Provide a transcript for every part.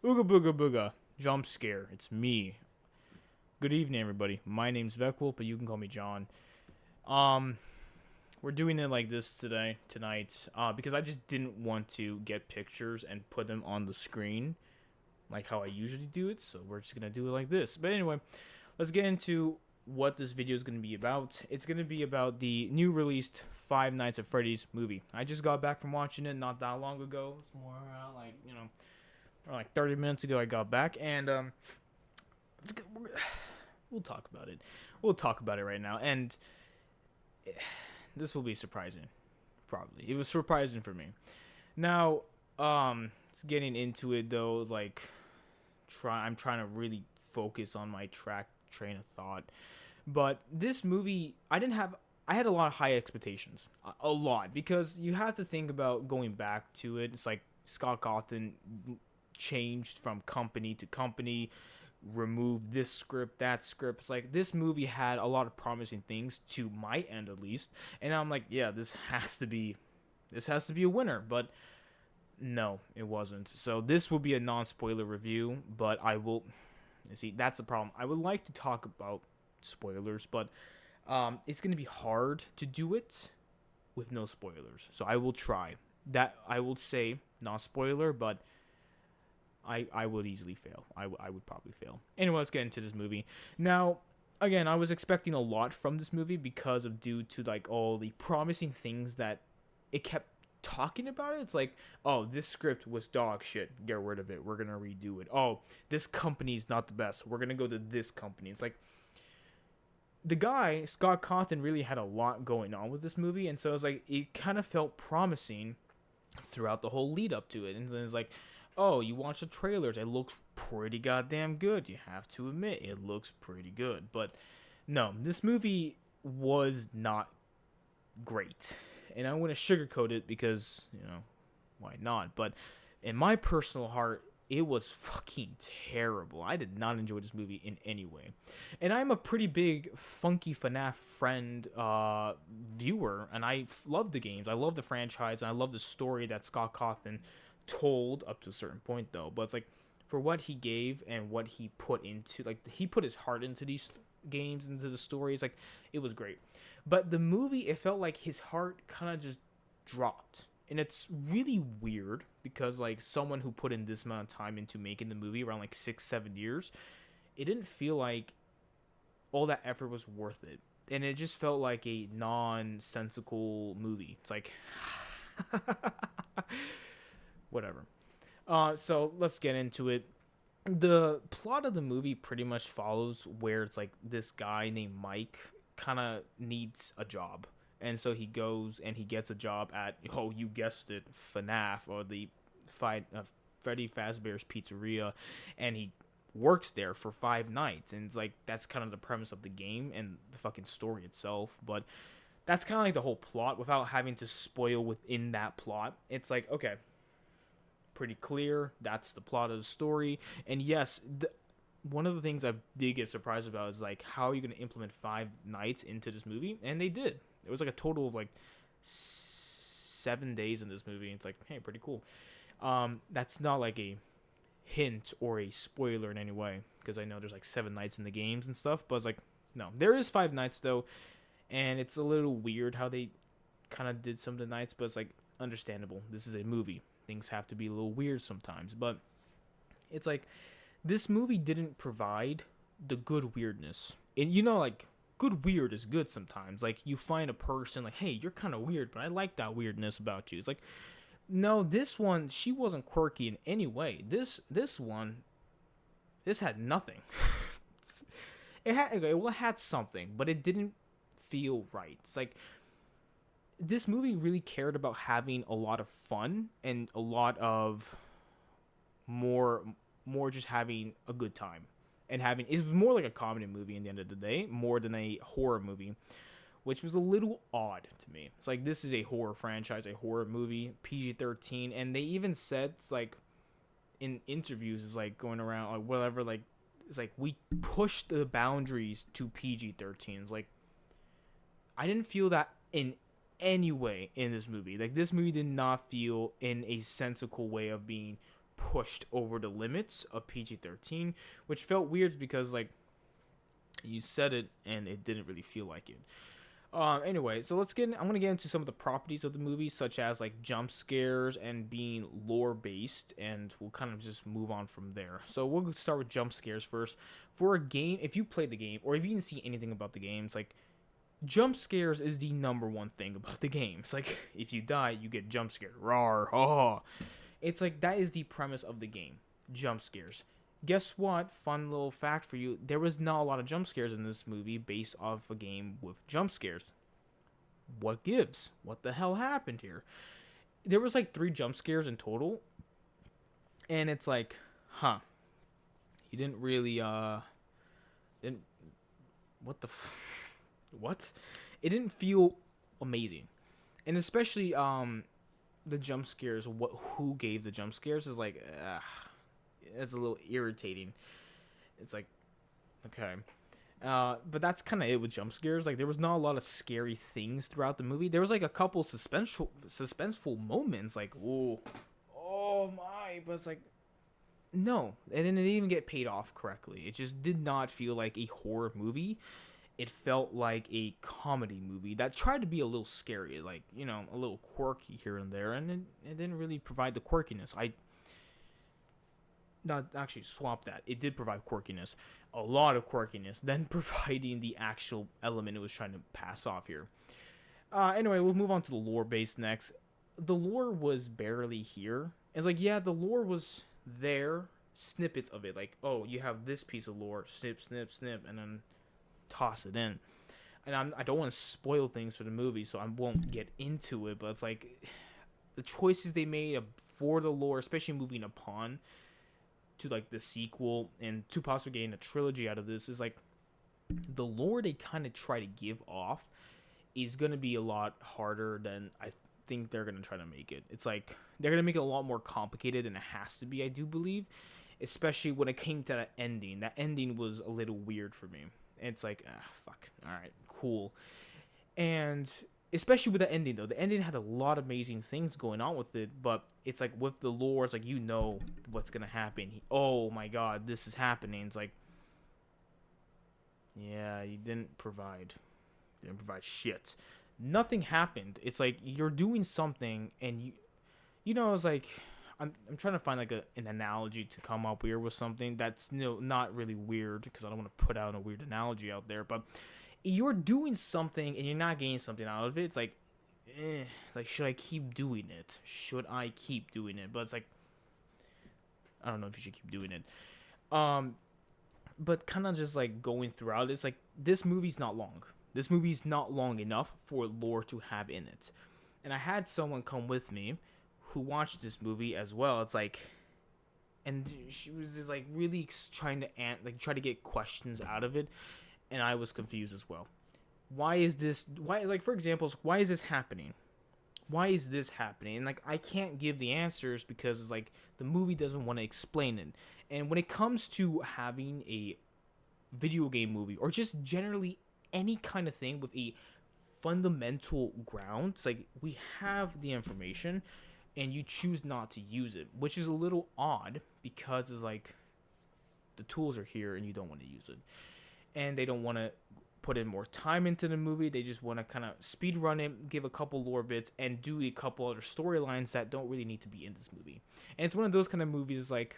Ooga booga booga. Jump scare. It's me. Good evening, everybody. My name's Veckwolf, but you can call me John. Um, we're doing it like this tonight, because I just didn't want to get pictures and put them on the screen like how I usually do it. So we're just gonna do it like this. But anyway, let's get into what this video is gonna be about. It's gonna be about the new released Five Nights at Freddy's movie. I just got back from watching it not that long ago. It's more around like 30 minutes ago I got back, and let's go, we'll talk about it. We'll talk about it right now, and this will be surprising. Probably it was surprising for me. Now, it's getting into it though. I'm trying to really focus on my train of thought. But this movie, I had a lot of high expectations, a lot, because you have to think about going back to it. It's like Scott Cawthon changed from company to company, removed this script, that script. It's like this movie had a lot of promising things to my end at least, and I'm like, yeah, this has to be a winner, but no, it wasn't. So this will be a non-spoiler review, but I will see, that's the problem. I would like to talk about spoilers, but it's going to be hard to do it with no spoilers. So I will try. That I will say non-spoiler, but I would easily fail. I would probably fail. Anyway, let's get into this movie. Now, again, I was expecting a lot from this movie because of due to like all the promising things that it kept talking about. It's like, oh, this script was dog shit. Get rid of it. We're gonna redo it. Oh, this company's not the best. We're gonna go to this company. It's like the guy Scott Cawthon really had a lot going on with this movie, and so it's like it kind of felt promising throughout the whole lead up to it. And then it's like, oh, you watch the trailers, it looks pretty goddamn good. You have to admit, it looks pretty good. But no, this movie was not great. And I'm going to sugarcoat it because, why not? But in my personal heart, it was fucking terrible. I did not enjoy this movie in any way. And I'm a pretty big Funky FNAF friend viewer, and I love the games. I love the franchise, and I love the story that Scott Cawthon told up to a certain point, though. But it's like, for what he gave and what he put into, like, he put his heart into these games, into the stories, like, it was great. But the movie, it felt like his heart kind of just dropped. And it's really weird because, like, someone who put in this amount of time into making the movie, around like 6-7 years, it didn't feel like all that effort was worth it. And it just felt like a nonsensical movie. It's like whatever. So let's get into it. The plot of the movie pretty much follows where it's like this guy named Mike kind of needs a job. And so he goes and he gets a job at, oh, you guessed it, FNAF, or the Freddy Fazbear's Pizzeria. And he works there for 5 nights. And it's like, that's kind of the premise of the game and the fucking story itself. But that's kind of like the whole plot without having to spoil within that plot. It's like, okay, pretty clear. That's the plot of the story. And yes, one of the things I did get surprised about is like, how are you going to implement 5 nights into this movie? And they did. It was like a total of like 7 days in this movie. It's like, hey, pretty cool. That's not like a hint or a spoiler in any way, because I know there's like 7 nights in the games and stuff. But it's like, no, there is 5 nights though, and it's a little weird how they kind of did some of the nights. But it's like understandable. This is a movie. Things have to be a little weird sometimes. But it's like, this movie didn't provide the good weirdness. And like, good weird is good sometimes. Like, you find a person like, hey, you're kind of weird, but I like that weirdness about you. It's like, no, this one, she wasn't quirky in any way. This had nothing. It had something, but it didn't feel right. It's like, this movie really cared about having a lot of fun and a lot of more just having a good time. And it was more like a comedy movie in the end of the day, more than a horror movie, which was a little odd to me. It's like, this is a horror franchise, a horror movie, PG-13, and they even said, it's like, in interviews, it's like going around, like, whatever, like, it's like, we pushed the boundaries to PG-13. It's like, I didn't feel that in any way in this movie. Like, this movie did not feel in a sensical way of being pushed over the limits of PG-13, which felt weird because like you said it and it didn't really feel like it. Anyway, so I'm gonna get into some of the properties of the movie, such as like jump scares and being lore based, and we'll kind of just move on from there. So we'll start with jump scares first. For a game, if you played the game or if you can see anything about the games, like jump scares is the number one thing about the games. Like if you die, you get jump scared. Rawr, oh. It's like that is the premise of the game. Jump scares. Guess what? Fun little fact for you. There was not a lot of jump scares in this movie based off a game with jump scares. What gives? What the hell happened here? There was like 3 jump scares in total. And it's like, huh. You didn't really, didn't, what the, what? It didn't feel amazing. And especially, the jump scares, who gave the jump scares is like, it's a little irritating. It's like, okay. But that's kind of it with jump scares. Like, there was not a lot of scary things throughout the movie. There was, like, a couple suspenseful moments. Like, oh my. But it's like, no. And then it didn't even get paid off correctly. It just did not feel like a horror movie. It felt like a comedy movie that tried to be a little scary. Like, you know, a little quirky here and there. And it didn't really provide the quirkiness. Not actually swap that. It did provide quirkiness, a lot of quirkiness, then providing the actual element it was trying to pass off here. Anyway, we'll move on to the lore base next. The lore was barely here. It's like, yeah, the lore was there, snippets of it. Like, oh, you have this piece of lore, snip, snip, snip, and then toss it in. And I don't want to spoil things for the movie, so I won't get into it. But it's like the choices they made for the lore, especially moving upon to like the sequel and to possibly getting a trilogy out of this, is like the lore they kind of try to give off is going to be a lot harder than I think they're going to try to make it. It's like they're going to make it a lot more complicated than it has to be, I do believe, especially when it came to that ending. That ending was a little weird for me. It's like, fuck, all right, cool. And especially with the ending, though. The ending had a lot of amazing things going on with it, but it's like with the lore, it's like, you know what's going to happen. Oh my god, this is happening. It's like, yeah, you didn't provide shit. Nothing happened. It's like you're doing something, and you know, it's like, I'm trying to find like an analogy to come up here with something that's not really weird, because I don't want to put out a weird analogy out there, but you're doing something and you're not getting something out of it. It's like, it's like, should I keep doing it? But it's like, I don't know if you should keep doing it. But kind of just like going throughout, it's like, this movie's not long. This movie's not long enough for lore to have in it. And I had someone come with me who watched this movie as well. It's like, and she was just like really trying to try to get questions out of it. And I was confused as well. Why is this? Like, for example, why is this happening? Why is this happening? And like, I can't give the answers because it's like the movie doesn't want to explain it. And when it comes to having a video game movie, or just generally any kind of thing with a fundamental ground, it's like, we have the information and you choose not to use it, which is a little odd, because it's like the tools are here and you don't want to use it. And they don't want to put in more time into the movie. They just want to kind of speed run it, give a couple lore bits, and do a couple other storylines that don't really need to be in this movie. And it's one of those kind of movies, like,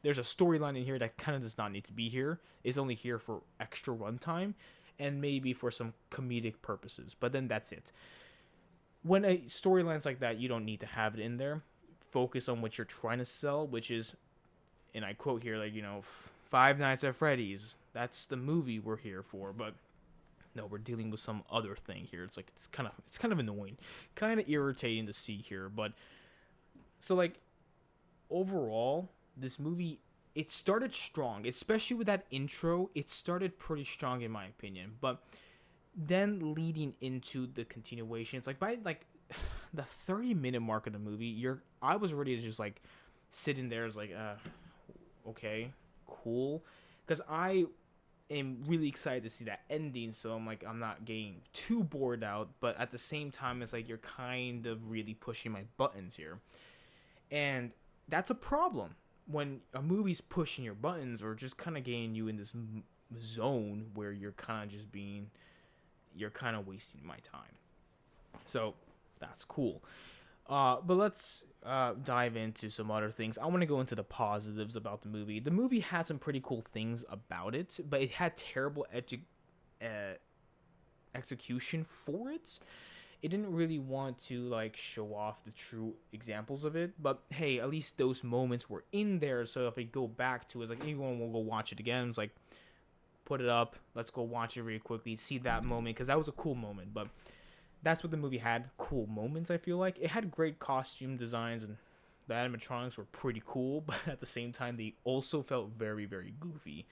there's a storyline in here that kind of does not need to be here. It's only here for extra runtime and maybe for some comedic purposes. But then that's it. When a storyline's like that, you don't need to have it in there. Focus on what you're trying to sell, which is, and I quote here, like, you know, Five Nights at Freddys. That's the movie we're here for, but no, we're dealing with some other thing here. It's like, it's kind of annoying, kind of irritating to see here. But so, like, overall, this movie, it started strong, especially with that intro. It started pretty strong in my opinion, but then leading into the continuation, it's like by like the 30-minute mark of the movie, I was ready to just like sitting there as like, okay, cool, because I am really excited to see that ending. So I'm like, I'm not getting too bored out, but at the same time, it's like you're kind of really pushing my buttons here. And that's a problem when a movie's pushing your buttons or just kind of getting you in this zone where you're kind of wasting my time. So that's cool. But let's dive into some other things. I want to go into the positives about the movie. The movie had some pretty cool things about it, but it had terrible execution for it. It didn't really want to like show off the true examples of it, but hey, at least those moments were in there. So if I go back to it, it's like anyone will go watch it again. It's like, put it up, let's go watch it really quickly, see that moment, because that was a cool moment. But that's what the movie had, cool moments. I feel like it had great costume designs and the animatronics were pretty cool, but at the same time they also felt very, very goofy.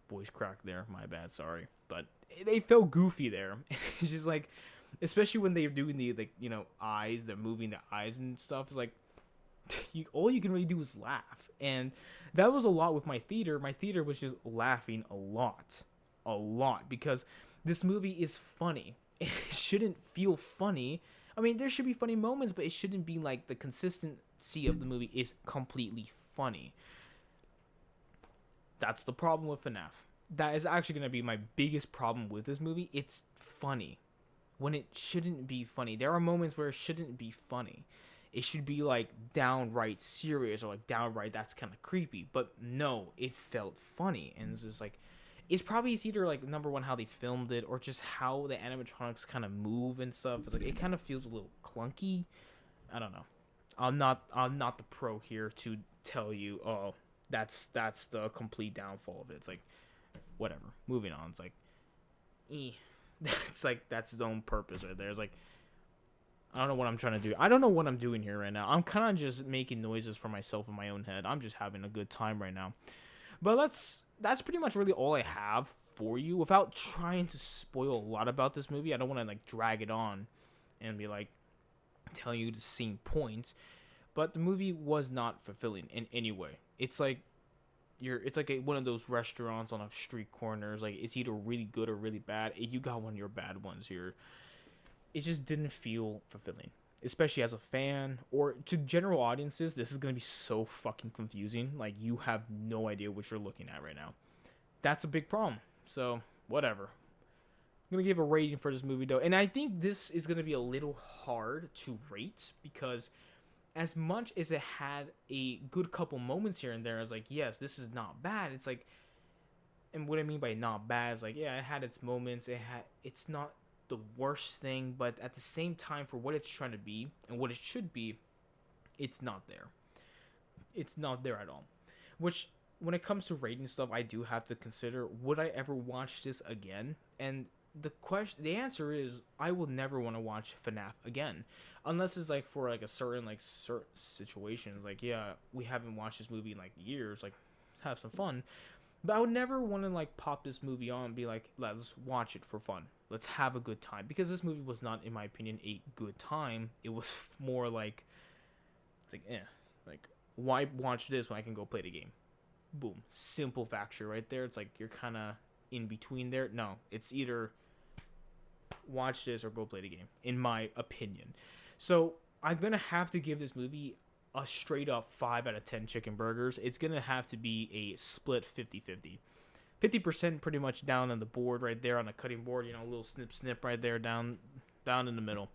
Voice crack there, my bad, sorry, but they felt goofy there. It's just like, especially when they're doing the, like, you know, eyes, they're moving the eyes and stuff. It's like, all you can really do is laugh. And that was a lot with my theater. My theater was just laughing a lot, because this movie is funny. It shouldn't feel funny. I mean, there should be funny moments, but it shouldn't be like the consistency of the movie is completely funny. That's the problem with FNAF. That is actually going to be my biggest problem with this movie. It's funny when it shouldn't be funny. There are moments where it shouldn't be funny. It should be like downright serious or like downright that's kind of creepy. But no, it felt funny. And it's just like, it's probably either like, number one, how they filmed it, or just how the animatronics kind of move and stuff. It's like, it kind of feels a little clunky. I don't know. I'm not the pro here to tell you, oh, that's the complete downfall of it. It's like, whatever. Moving on. It's like, It's like, that's his own purpose right there. It's like, I don't know what I'm trying to do. I don't know what I'm doing here right now. I'm kind of just making noises for myself in my own head. I'm just having a good time right now. But that's pretty much really all I have for you. Without trying to spoil a lot about this movie, I don't want to like drag it on and be like telling you the same points. But the movie was not fulfilling in any way. It's like one of those restaurants on a street corner. It's like, it's either really good or really bad. You got one of your bad ones here. It just didn't feel fulfilling, especially as a fan or to general audiences. This is going to be so fucking confusing. Like, you have no idea what you're looking at right now. That's a big problem. So whatever. I'm going to give a rating for this movie though. And I think this is going to be a little hard to rate, because as much as it had a good couple moments here and there, I was like, yes, this is not bad. It's like, and what I mean by not bad is like, yeah, it had its moments. It's not the worst thing, but at the same time, for what it's trying to be and what it should be, it's not there. It's not there at all. Which, when it comes to rating stuff, I do have to consider, would I ever watch this again? And the answer is, I will never want to watch FNAF again, unless it's like for like a certain situation. Like, yeah, we haven't watched this movie in like years, like, let's have some fun. But I would never want to like pop this movie on and be like, let's watch it for fun, let's have a good time, because this movie was not, in my opinion, a good time. It was more like, it's like, like, why watch this when I can go play the game? Boom, simple factor right there. It's like, you're kind of in between there. No, it's either watch this or go play the game, in my opinion. So I'm gonna have to give this movie a straight up 5 out of 10 chicken burgers. It's gonna have to be a split 50-50. 50% pretty much down on the board right there on the cutting board, you know, a little snip right there down in the middle.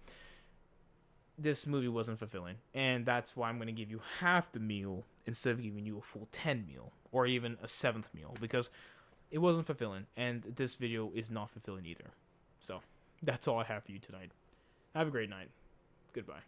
This movie wasn't fulfilling, and that's why I'm going to give you half the meal instead of giving you a full 10 meal or even a 7th meal, because it wasn't fulfilling, and this video is not fulfilling either. So that's all I have for you tonight. Have a great night. Goodbye.